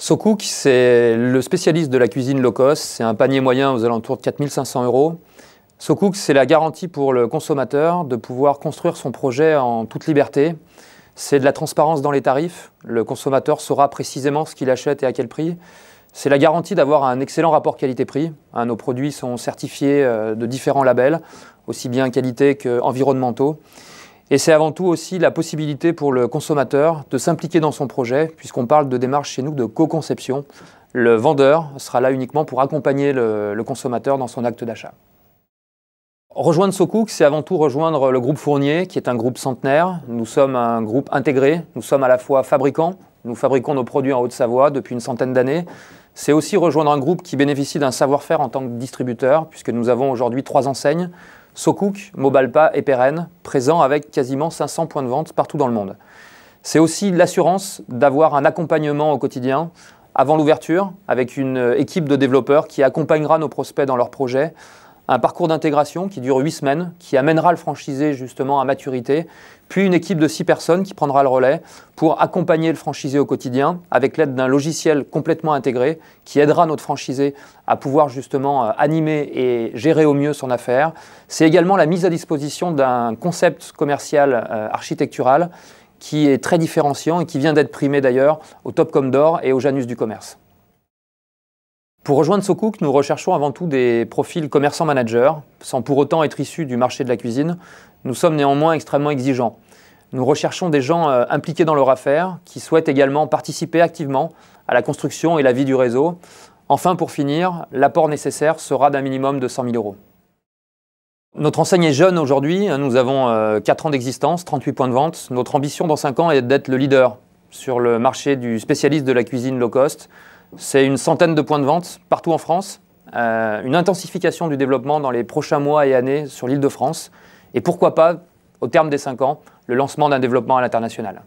SoCook, c'est le spécialiste de la cuisine low cost. C'est un panier moyen aux alentours de 4 500 €. SoCook, c'est la garantie pour le consommateur de pouvoir construire son projet en toute liberté. C'est de la transparence dans les tarifs. Le consommateur saura précisément ce qu'il achète et à quel prix. C'est la garantie d'avoir un excellent rapport qualité-prix. Nos produits sont certifiés de différents labels, aussi bien qualité qu'environnementaux. Et c'est avant tout aussi la possibilité pour le consommateur de s'impliquer dans son projet, puisqu'on parle de démarche chez nous de co-conception. Le vendeur sera là uniquement pour accompagner le consommateur dans son acte d'achat. Rejoindre SoCook, c'est avant tout rejoindre le groupe Fournier, qui est un groupe centenaire. Nous sommes un groupe intégré, nous sommes à la fois fabricants, nous fabriquons nos produits en Haute-Savoie depuis une centaine d'années. C'est aussi rejoindre un groupe qui bénéficie d'un savoir-faire en tant que distributeur, puisque nous avons aujourd'hui 3 enseignes, SoCook, Mobalpa et Pérenne, présents avec quasiment 500 points de vente partout dans le monde. C'est aussi l'assurance d'avoir un accompagnement au quotidien, avant l'ouverture, avec une équipe de développeurs qui accompagnera nos prospects dans leurs projets, un parcours d'intégration qui dure 8 semaines, qui amènera le franchisé justement à maturité, puis une équipe de 6 personnes qui prendra le relais pour accompagner le franchisé au quotidien avec l'aide d'un logiciel complètement intégré qui aidera notre franchisé à pouvoir justement animer et gérer au mieux son affaire. C'est également la mise à disposition d'un concept commercial architectural qui est très différenciant et qui vient d'être primé d'ailleurs au Topcom d'Or et au Janus du commerce. Pour rejoindre SoCook, nous recherchons avant tout des profils commerçants-managers, sans pour autant être issus du marché de la cuisine. Nous sommes néanmoins extrêmement exigeants. Nous recherchons des gens impliqués dans leur affaire, qui souhaitent également participer activement à la construction et la vie du réseau. Enfin, pour finir, l'apport nécessaire sera d'un minimum de 100 000 €. Notre enseigne est jeune aujourd'hui, nous avons 4 ans d'existence, 38 points de vente. Notre ambition dans 5 ans est d'être le leader sur le marché du spécialiste de la cuisine low cost. C'est une centaine de points de vente partout en France, une intensification du développement dans les prochains mois et années sur l'Île-de-France, et pourquoi pas, au terme des 5 ans, le lancement d'un développement à l'international.